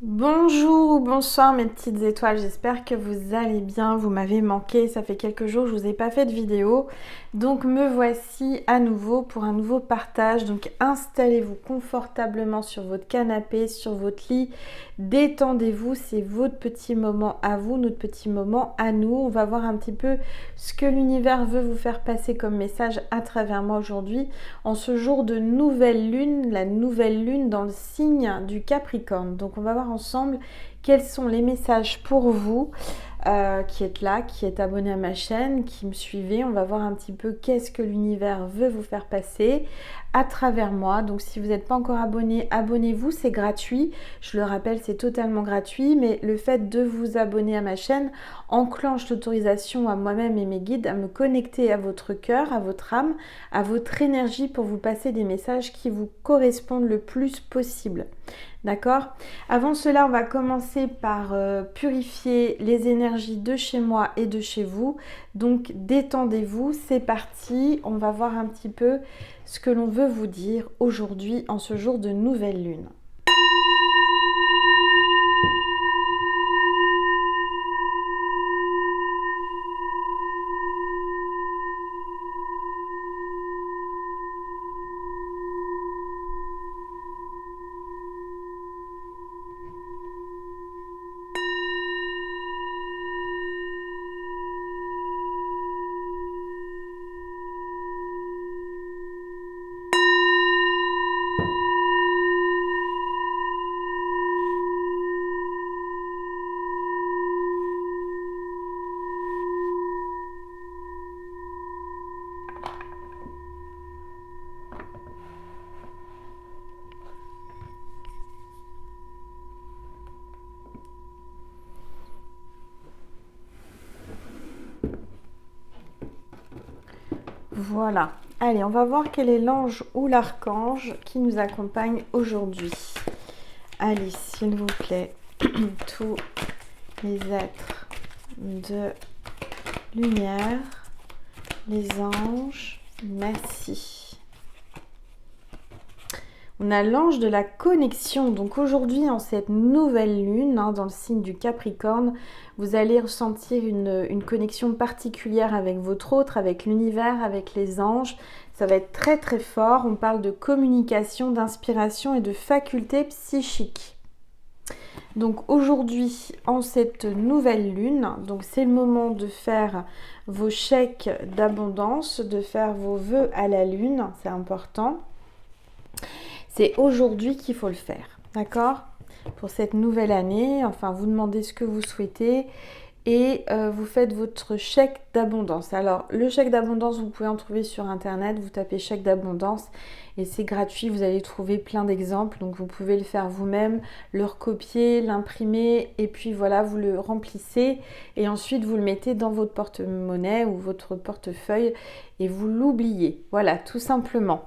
Bonjour ou bonsoir mes petites étoiles, j'espère que vous allez bien, vous m'avez manqué, ça fait quelques jours que je vous ai pas fait de vidéo, donc me voici à nouveau pour un nouveau partage. Donc installez-vous confortablement sur votre canapé, sur votre lit, détendez-vous, c'est votre petit moment à vous, notre petit moment à nous. On va voir un petit peu ce que l'univers veut vous faire passer comme message à travers moi aujourd'hui, en ce jour de nouvelle lune, la nouvelle lune dans le signe du Capricorne. Donc on va voir ensemble quels sont les messages pour vous qui êtes là, qui êtes abonné à ma chaîne, qui me suivez. On va voir un petit peu qu'est-ce que l'univers veut vous faire passer à travers moi. Donc si vous n'êtes pas encore abonné, abonnez-vous, c'est gratuit. Je le rappelle, c'est totalement gratuit, mais le fait de vous abonner à ma chaîne enclenche l'autorisation à moi-même et mes guides à me connecter à votre cœur, à votre âme, à votre énergie pour vous passer des messages qui vous correspondent le plus possible. D'accord? Avant cela, on va commencer par purifier les énergies de chez moi et de chez vous. Donc détendez-vous, c'est parti. On va voir un petit peu ce que l'on veut vous dire aujourd'hui en ce jour de nouvelle lune. Voilà. Allez, on va voir quel est l'ange ou l'archange qui nous accompagne aujourd'hui. Allez, s'il vous plaît, tous les êtres de lumière, les anges, merci. On a l'ange de la connexion. Donc aujourd'hui, en cette nouvelle lune, dans le signe du Capricorne, vous allez ressentir une connexion particulière avec votre autre, avec l'univers, avec les anges. Ça va être très très fort. On parle de communication, d'inspiration et de facultés psychiques. Donc aujourd'hui, en cette nouvelle lune, donc c'est le moment de faire vos chèques d'abondance, de faire vos vœux à la lune, c'est important. C'est aujourd'hui qu'il faut le faire, d'accord? Pour cette nouvelle année, enfin vous demandez ce que vous souhaitez et vous faites votre chèque d'abondance. Alors le chèque d'abondance, vous pouvez en trouver sur internet, vous tapez chèque d'abondance et c'est gratuit, vous allez trouver plein d'exemples, donc vous pouvez le faire vous-même, le recopier, l'imprimer et puis voilà, vous le remplissez et ensuite vous le mettez dans votre porte-monnaie ou votre portefeuille et vous l'oubliez, voilà, tout simplement.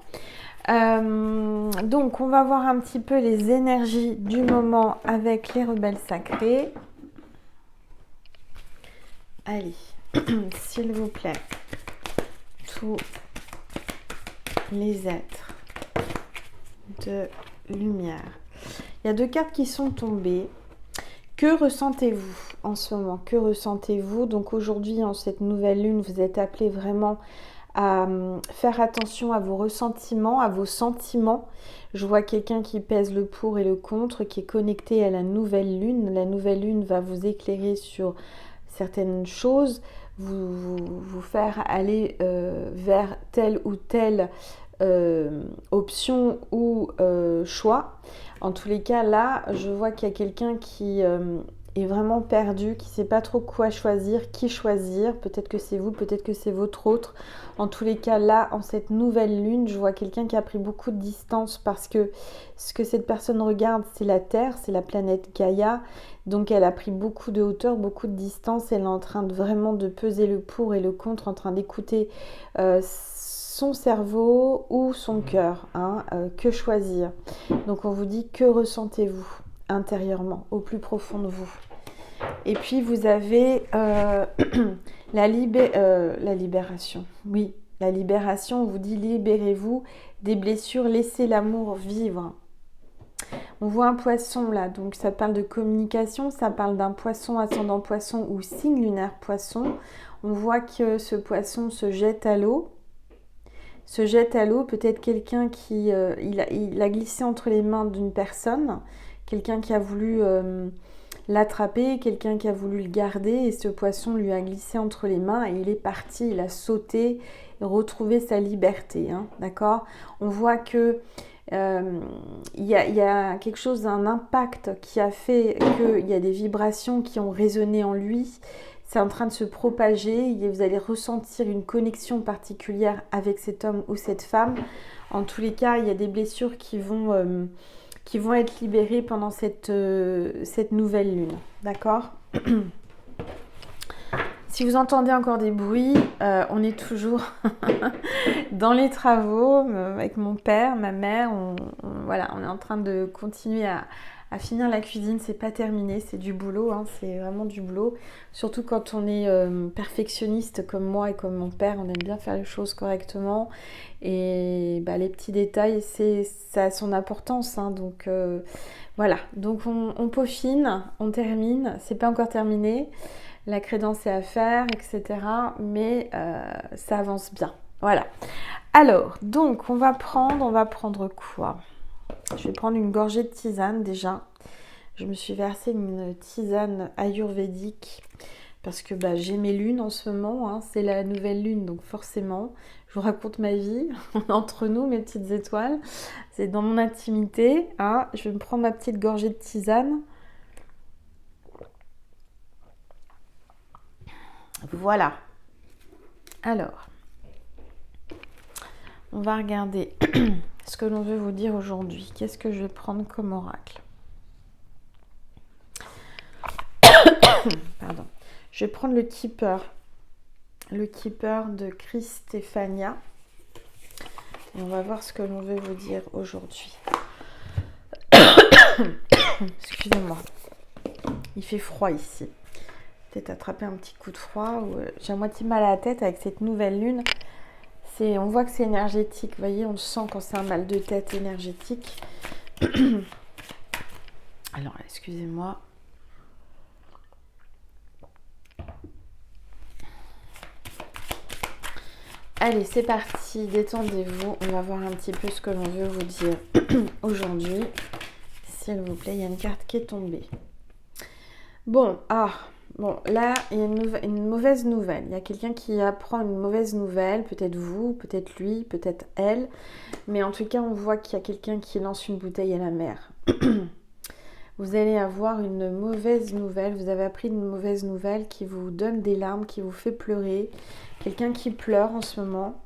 Donc on va voir un petit peu les énergies du moment avec les rebelles sacrés. Allez, s'il vous plaît, tous les êtres de lumière. Il y a deux cartes qui sont tombées. Que ressentez-vous en ce moment? Que ressentez-vous? Donc aujourd'hui, en cette nouvelle lune, vous êtes appelé vraiment à faire attention à vos ressentiments, à vos sentiments. Je vois quelqu'un qui pèse le pour et le contre, qui est connecté à la nouvelle lune. La nouvelle lune va vous éclairer sur certaines choses, vous faire aller vers telle ou telle option ou choix. En tous les cas, là, je vois qu'il y a quelqu'un qui est vraiment perdu, qui ne sait pas trop quoi choisir, qui choisir. Peut-être que c'est vous, peut-être que c'est votre autre. En tous les cas, là, en cette nouvelle lune, je vois quelqu'un qui a pris beaucoup de distance parce que ce que cette personne regarde, c'est la Terre, c'est la planète Gaïa. Donc elle a pris beaucoup de hauteur, beaucoup de distance. Elle est en train de vraiment de peser le pour et le contre, en train d'écouter son cerveau ou son cœur. Que choisir? Donc on vous dit, que ressentez-vous intérieurement, au plus profond de vous? Et puis vous avez la libération. Oui, la libération, on vous dit libérez-vous des blessures, laissez l'amour vivre. On voit un poisson là, donc ça parle de communication, ça parle d'un poisson ascendant poisson ou signe lunaire poisson. On voit que ce poisson se jette à l'eau. Peut-être quelqu'un qui il a glissé entre les mains d'une personne, quelqu'un qui a voulu l'attraper, quelqu'un qui a voulu le garder et ce poisson lui a glissé entre les mains et il est parti, il a sauté, retrouvé sa liberté, hein, d'accord? On voit que il y a quelque chose, un impact qui a fait qu'il y a des vibrations qui ont résonné en lui. C'est en train de se propager et vous allez ressentir une connexion particulière avec cet homme ou cette femme. En tous les cas, il y a des blessures qui vont être libérées pendant cette nouvelle lune. D'accord? Si vous entendez encore des bruits, on est toujours dans les travaux avec mon père, ma mère. Voilà, on est en train de continuer à finir la cuisine. C'est pas terminé, c'est du boulot, hein, c'est vraiment du boulot. Surtout quand on est perfectionniste comme moi et comme mon père, on aime bien faire les choses correctement. Et bah, les petits détails, ça a son importance. Hein, donc voilà, donc on peaufine, on termine. C'est pas encore terminé. La crédence est à faire, etc. Mais ça avance bien. Voilà. Alors, donc, on va prendre quoi? Je vais prendre une gorgée de tisane déjà. Je me suis versé une tisane ayurvédique parce que bah, j'ai mes lunes en ce moment. Hein, c'est la nouvelle lune, donc forcément, je vous raconte ma vie entre nous, mes petites étoiles. C'est dans mon intimité. Hein, je vais me prendre ma petite gorgée de tisane. Voilà. Alors, on va regarder ce que l'on veut vous dire aujourd'hui. Qu'est-ce que je vais prendre comme oracle? Pardon. Je vais prendre le keeper de Christéphania. Et on va voir ce que l'on veut vous dire aujourd'hui. Excusez-moi. Il fait froid ici. Peut-être attraper un petit coup de froid. J'ai à moitié mal à la tête avec cette nouvelle lune. On voit que c'est énergétique. Vous voyez, on le sent quand c'est un mal de tête énergétique. Alors, excusez-moi. Allez, c'est parti. Détendez-vous. On va voir un petit peu ce que l'on veut vous dire aujourd'hui. S'il vous plaît, il y a une carte qui est tombée. Bon, là, il y a une mauvaise nouvelle. Il y a quelqu'un qui apprend une mauvaise nouvelle, peut-être vous, peut-être lui, peut-être elle. Mais en tout cas, on voit qu'il y a quelqu'un qui lance une bouteille à la mer. Vous allez avoir une mauvaise nouvelle. Vous avez appris une mauvaise nouvelle qui vous donne des larmes, qui vous fait pleurer. Quelqu'un qui pleure en ce moment,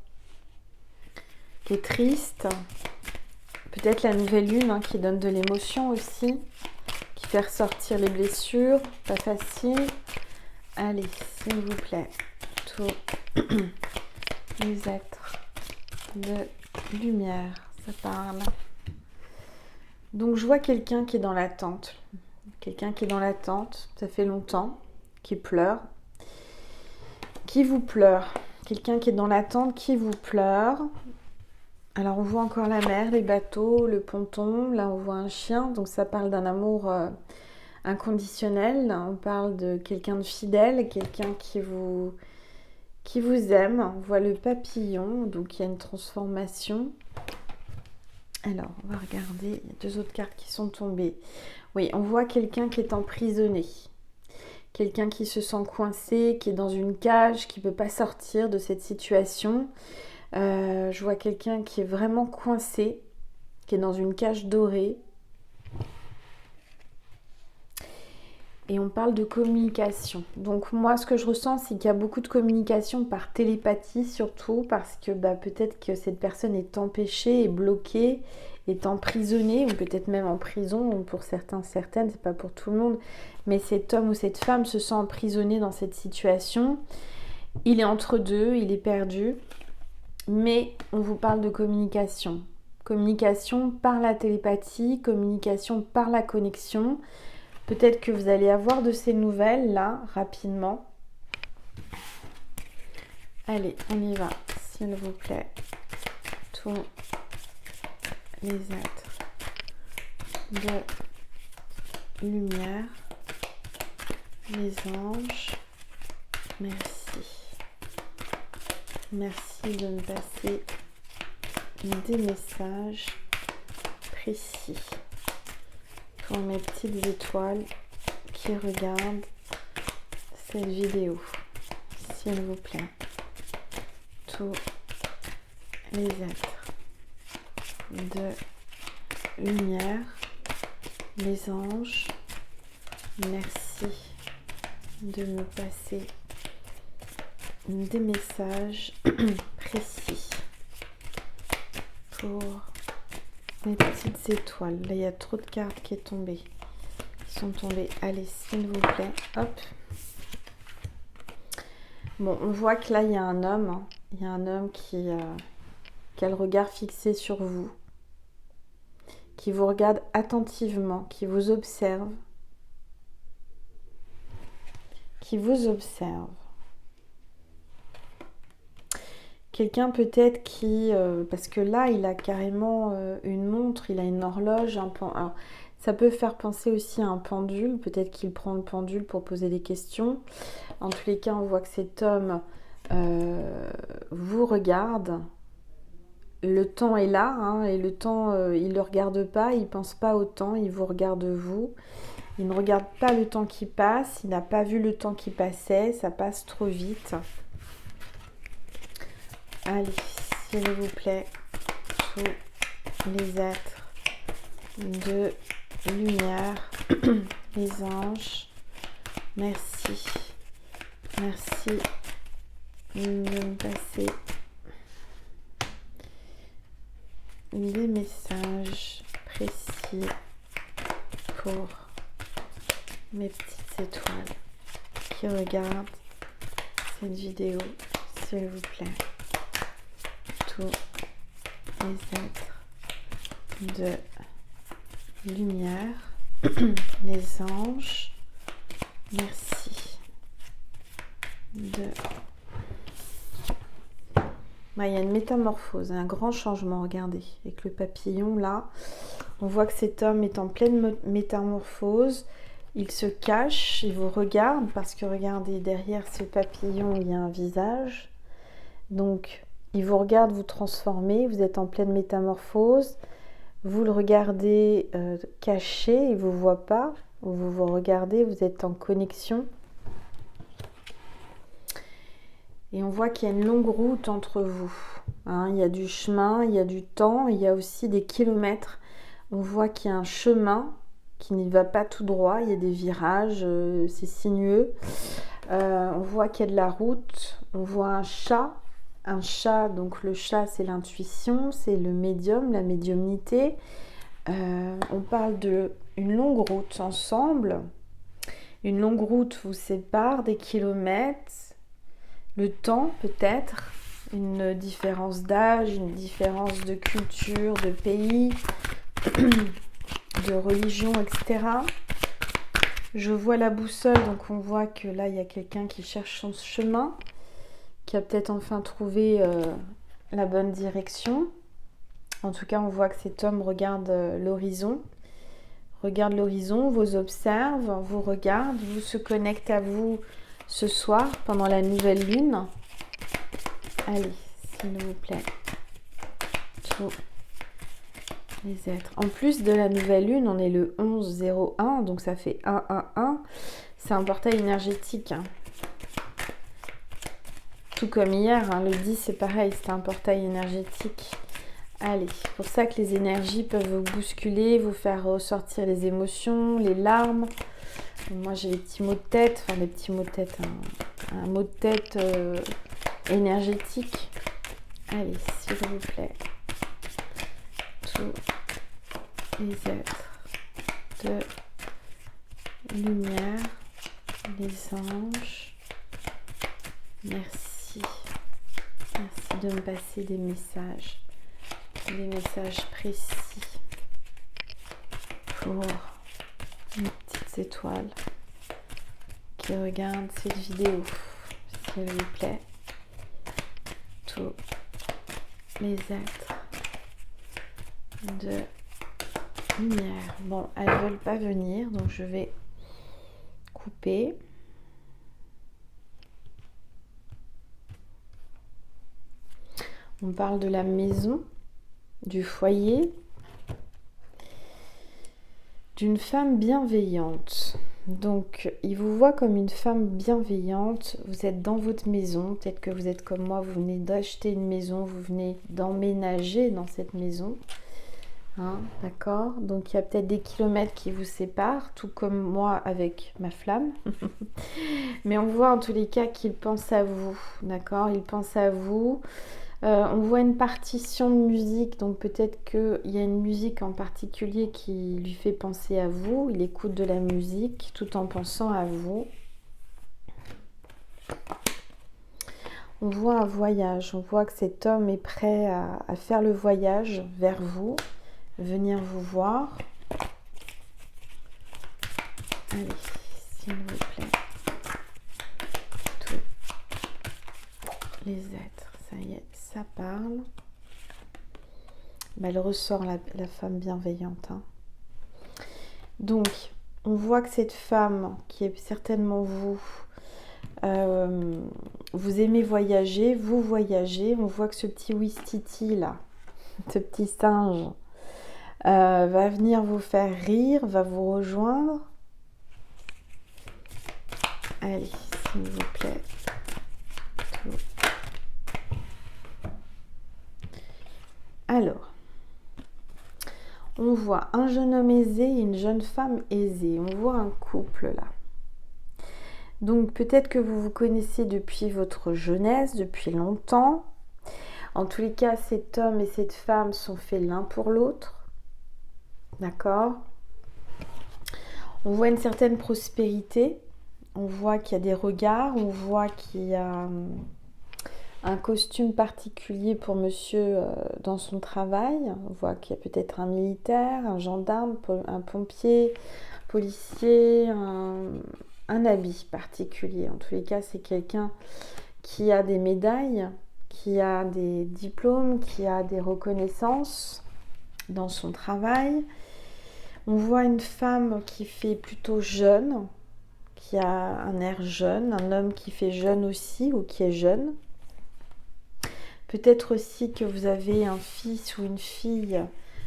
qui est triste. Peut-être la nouvelle lune qui donne de l'émotion aussi. Qui fait ressortir les blessures, pas facile. Allez, s'il vous plaît, tous les êtres de lumière, ça parle. Donc je vois quelqu'un qui est dans l'attente. Quelqu'un qui est dans l'attente, ça fait longtemps, qui pleure. Qui vous pleure. Quelqu'un qui est dans l'attente, qui vous pleure. Alors on voit encore la mer, les bateaux, le ponton, là on voit un chien, donc ça parle d'un amour inconditionnel, on parle de quelqu'un de fidèle, quelqu'un qui vous aime, on voit le papillon, donc il y a une transformation. Alors on va regarder, il y a deux autres cartes qui sont tombées. Oui, on voit quelqu'un qui est emprisonné, quelqu'un qui se sent coincé, qui est dans une cage, qui ne peut pas sortir de cette situation. Je vois quelqu'un qui est vraiment coincé, qui est dans une cage dorée. Et on parle de communication. Donc moi, ce que je ressens, c'est qu'il y a beaucoup de communication par télépathie, surtout parce que peut-être que cette personne est empêchée, est bloquée, est emprisonnée, ou peut-être même en prison, pour certains, certaines, c'est pas pour tout le monde. Mais cet homme ou cette femme se sent emprisonné dans cette situation. Il est entre deux, il est perdu. Mais on vous parle de communication. Communication par la télépathie, communication par la connexion. Peut-être que vous allez avoir de ces nouvelles là, rapidement. Allez, on y va, s'il vous plaît. Tous les êtres de lumière, les anges, merci. Merci de me passer des messages précis pour mes petites étoiles qui regardent cette vidéo, s'il vous plaît. Tous les êtres de lumière, les anges, merci de me passer des messages précis pour mes petites étoiles. Là, il y a trop de cartes qui sont tombées. Allez, s'il vous plaît. Hop. Bon, on voit que là, il y a un homme. Hein. Il y a un homme qui a le regard fixé sur vous, qui vous regarde attentivement, qui vous observe. Quelqu'un peut-être qui... parce que là, il a carrément une montre, il a une horloge. Alors, ça peut faire penser aussi à un pendule. Peut-être qu'il prend le pendule pour poser des questions. En tous les cas, on voit que cet homme vous regarde. Le temps est là, hein, et le temps, il ne le regarde pas, il ne pense pas au temps, il vous regarde vous. Il ne regarde pas le temps qui passe, il n'a pas vu le temps qui passait, ça passe trop vite. Allez, s'il vous plaît, tous les êtres de lumière, les anges, merci. Merci de me passer des messages précis pour mes petites étoiles qui regardent cette vidéo, s'il vous plaît. Tous les êtres de lumière, les anges, merci de... Il y a une métamorphose, un grand changement, regardez, avec le papillon là. On voit que cet homme est en pleine métamorphose. Il se cache, il vous regarde parce que regardez, derrière ce papillon, il y a un visage. Donc, il vous regarde vous transformer, vous êtes en pleine métamorphose. Vous le regardez caché, il ne vous voit pas. Vous vous regardez, vous êtes en connexion. Et on voit qu'il y a une longue route entre vous. Hein, il y a du chemin, il y a du temps, il y a aussi des kilomètres. On voit qu'il y a un chemin qui ne va pas tout droit. Il y a des virages, c'est sinueux. On voit qu'il y a de la route. On voit un chat. Un chat, donc le chat, c'est l'intuition, c'est le médium, la médiumnité. On parle d'une longue route ensemble. Une longue route vous sépare des kilomètres. Le temps peut-être, une différence d'âge, une différence de culture, de pays, de religion, etc. Je vois la boussole, donc on voit que là, il y a quelqu'un qui cherche son chemin, qui a peut-être enfin trouvé la bonne direction. En tout cas, on voit que cet homme regarde l'horizon. Regarde l'horizon, vous observe, vous regarde, vous se connecte à vous ce soir, pendant la nouvelle lune. Allez, s'il vous plaît. Tous les êtres. En plus de la nouvelle lune, on est le 11-01, donc ça fait 1-1-1. C'est un portail énergétique. Hein. Tout comme hier, hein, le 10 c'est pareil, c'est un portail énergétique. Allez, c'est pour ça que les énergies peuvent vous bousculer, vous faire ressortir les émotions, les larmes. Moi j'ai des petits maux de tête, enfin des petits maux de tête, un mot de tête énergétique. Allez, s'il vous plaît, tous les êtres de lumière, les anges, merci. Merci de me passer des messages précis pour mes petites étoiles qui regardent cette vidéo, s'il vous plaît. Tous les êtres de Lumière. Bon, elles ne veulent pas venir, donc je vais couper. On parle de la maison, du foyer, d'une femme bienveillante. Donc, il vous voit comme une femme bienveillante. Vous êtes dans votre maison. Peut-être que vous êtes comme moi, vous venez d'acheter une maison, vous venez d'emménager dans cette maison. Hein, d'accord? Donc, il y a peut-être des kilomètres qui vous séparent, tout comme moi avec ma flamme. Mais on voit en tous les cas qu'il pense à vous. D'accord? Il pense à vous. On voit une partition de musique, donc peut-être qu'il y a une musique en particulier qui lui fait penser à vous. Il écoute de la musique tout en pensant à vous. On voit un voyage, on voit que cet homme est prêt à faire le voyage vers vous, venir vous voir. Allez, s'il vous plaît. Tous les êtres, ça y est. Ça parle. Elle ressort la femme bienveillante. Hein. Donc, on voit que cette femme, qui est certainement vous, vous aimez voyager, vous voyagez. On voit que ce petit Ouistiti là, ce petit singe, va venir vous faire rire, va vous rejoindre. Allez, s'il vous plaît. Alors, on voit un jeune homme aisé et une jeune femme aisée. On voit un couple là. Donc peut-être que vous vous connaissez depuis votre jeunesse, depuis longtemps. En tous les cas, cet homme et cette femme sont faits l'un pour l'autre. D'accord? On voit une certaine prospérité. On voit qu'il y a des regards. On voit qu'il y a un costume particulier pour monsieur dans son travail. On voit qu'il y a peut-être un militaire, un gendarme, un pompier, policier, un habit particulier. En tous les cas, c'est quelqu'un qui a des médailles, qui a des diplômes, qui a des reconnaissances dans son travail. On voit une femme qui fait plutôt jeune, qui a un air jeune, un homme qui fait jeune aussi ou qui est jeune. Peut-être aussi que vous avez un fils ou une fille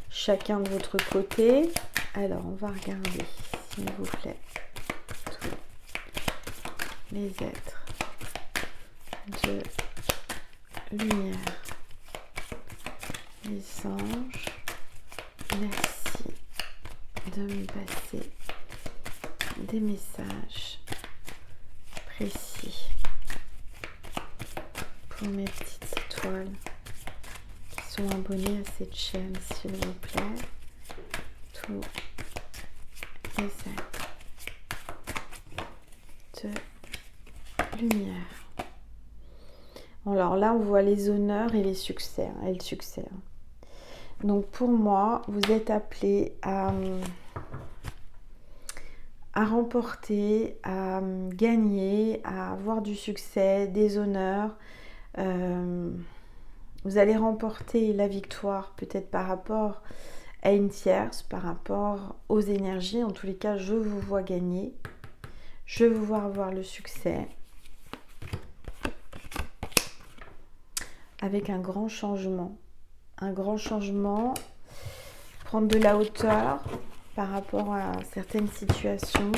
chacun de votre côté. Alors, on va regarder, s'il vous plaît, tous les êtres de lumière, les anges. Merci de me passer des messages précis pour mes petites étoiles qui sont abonnées à cette chaîne, s'il vous plaît. Tous les êtres de lumière. Alors là, on voit les honneurs et les succès, et le succès. Donc pour moi, vous êtes appelés à remporter, à gagner, à avoir du succès, des honneurs. Vous allez remporter la victoire peut-être par rapport à une tierce, par rapport aux énergies. En tous les cas, je vous vois gagner. Je vous vois avoir le succès. Avec un grand changement. Un grand changement. Prendre de la hauteur par rapport à certaines situations.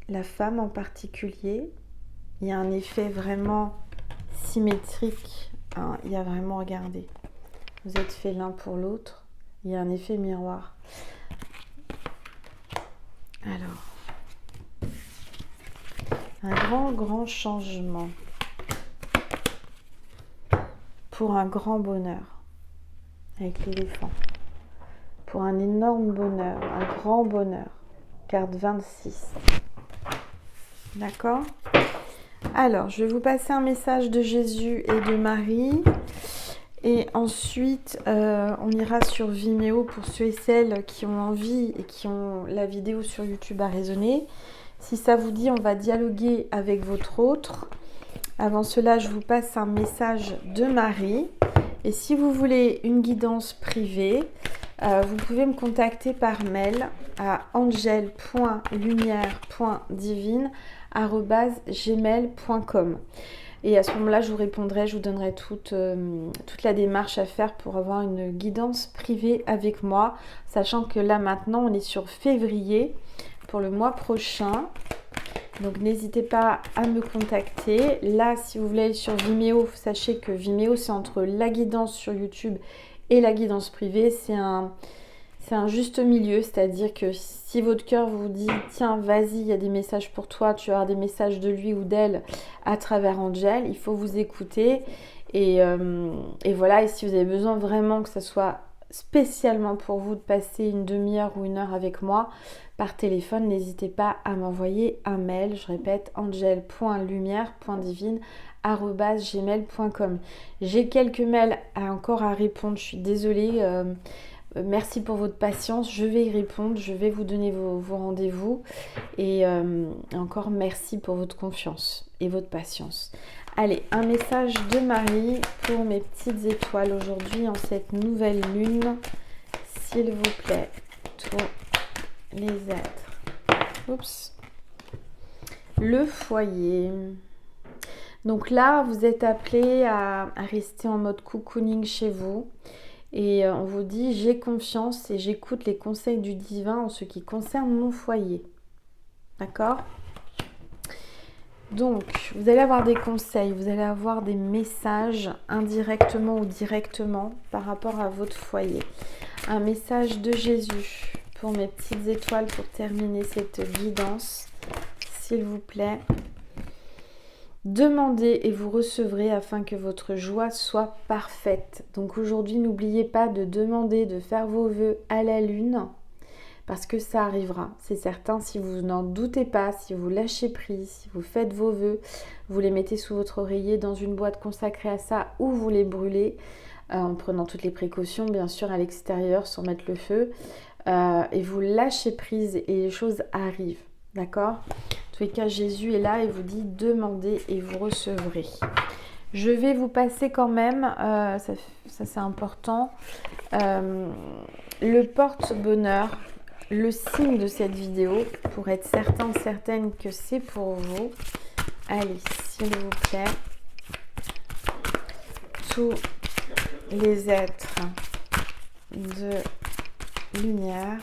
La femme en particulier. Il y a un effet vraiment symétrique. Hein, il y a vraiment, regardez. Vous êtes faits l'un pour l'autre. Il y a un effet miroir. Alors, un grand changement pour un grand bonheur avec l'éléphant. Pour un énorme bonheur, un grand bonheur. Carte 26. D'accord ? Alors, je vais vous passer un message de Jésus et de Marie. Et ensuite, on ira sur Vimeo pour ceux et celles qui ont envie et qui ont la vidéo sur YouTube à raisonner. Si ça vous dit, on va dialoguer avec votre autre. Avant cela, je vous passe un message de Marie. Et si vous voulez une guidance privée, Vous pouvez me contacter par mail à angel.lumière.divine@gmail.com. Et à ce moment-là, je vous répondrai, je vous donnerai toute la démarche à faire pour avoir une guidance privée avec moi, sachant que là maintenant, on est sur février pour le mois prochain. Donc n'hésitez pas à me contacter. Là, si vous voulez aller sur Vimeo, sachez que Vimeo, c'est entre la guidance sur YouTube et la guidance privée. C'est un juste milieu, c'est-à-dire que si votre cœur vous dit tiens, vas-y, il y a des messages pour toi, tu vas avoir des messages de lui ou d'elle à travers Angel, il faut vous écouter. Et voilà, et si vous avez besoin vraiment que ce soit spécialement pour vous de passer une demi-heure ou une heure avec moi par téléphone, n'hésitez pas à m'envoyer un mail. Je répète, angel.lumière.divine@gmail.com. J'ai quelques mails encore à répondre, je suis désolée. Merci pour votre patience, je vais y répondre, je vais vous donner vos rendez-vous. Et encore merci pour votre confiance et votre patience. Allez, un message de Marie pour mes petites étoiles aujourd'hui en cette nouvelle lune. S'il vous plaît, tous les êtres. Oups. Le foyer. Donc là, vous êtes appelé à rester en mode cocooning chez vous. Et on vous dit, j'ai confiance et j'écoute les conseils du divin en ce qui concerne mon foyer. D'accord ? Donc, vous allez avoir des conseils, vous allez avoir des messages indirectement ou directement par rapport à votre foyer. Un message de Jésus pour mes petites étoiles pour terminer cette guidance, s'il vous plaît. Demandez et vous recevrez afin que votre joie soit parfaite. Donc aujourd'hui, n'oubliez pas de demander, de faire vos vœux à la lune. Parce que ça arrivera, c'est certain, si vous n'en doutez pas, si vous lâchez prise, si vous faites vos vœux, vous les mettez sous votre oreiller dans une boîte consacrée à ça ou vous les brûlez en prenant toutes les précautions, bien sûr, à l'extérieur sans mettre le feu. Et vous lâchez prise et les choses arrivent, d'accord ? En tous les cas, Jésus est là et vous dit demandez et vous recevrez. Je vais vous passer quand même, ça c'est important, le porte-bonheur. Le signe de cette vidéo, pour être certaine que c'est pour vous. Allez, s'il vous plaît. Tous les êtres de lumière,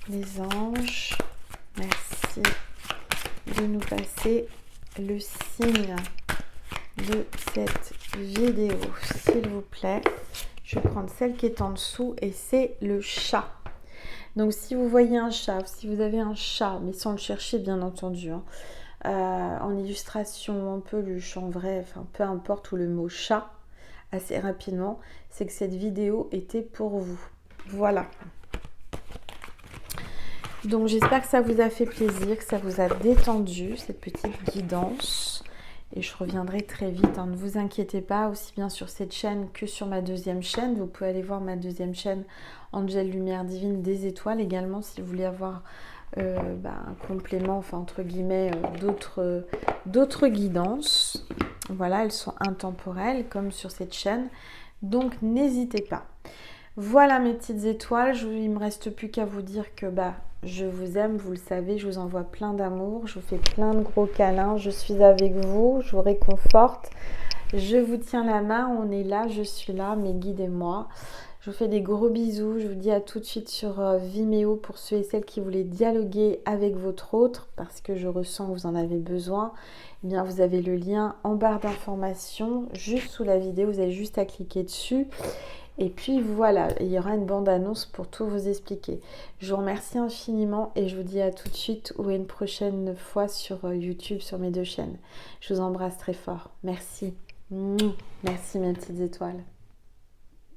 les anges, merci de nous passer le signe de cette vidéo, s'il vous plaît. Je vais prendre celle qui est en dessous et c'est le chat. Donc si vous voyez un chat, si vous avez un chat, mais sans le chercher bien entendu, hein, en illustration, en peluche, en vrai, enfin peu importe, ou le mot chat, assez rapidement, c'est que cette vidéo était pour vous. Voilà. Donc j'espère que ça vous a fait plaisir, que ça vous a détendu, cette petite guidance. Et je reviendrai très vite, hein, ne vous inquiétez pas, aussi bien sur cette chaîne que sur ma deuxième chaîne. Vous pouvez aller voir ma deuxième chaîne, Angel Lumière Divine des Étoiles également, si vous voulez avoir un complément, enfin entre guillemets, d'autres guidances. Voilà, elles sont intemporelles comme sur cette chaîne, donc n'hésitez pas. Voilà mes petites étoiles, il ne me reste plus qu'à vous dire que je vous aime, vous le savez, je vous envoie plein d'amour, je vous fais plein de gros câlins, je suis avec vous, je vous réconforte, je vous tiens la main, on est là, je suis là, mes guides et moi. Je vous fais des gros bisous, je vous dis à tout de suite sur Vimeo pour ceux et celles qui voulaient dialoguer avec votre autre, parce que je ressens que vous en avez besoin. Eh bien, vous avez le lien en barre d'informations, juste sous la vidéo, vous avez juste à cliquer dessus. Et puis voilà, il y aura une bande-annonce pour tout vous expliquer. Je vous remercie infiniment et je vous dis à tout de suite ou à une prochaine fois sur YouTube, sur mes deux chaînes. Je vous embrasse très fort. Merci. Merci mes petites étoiles.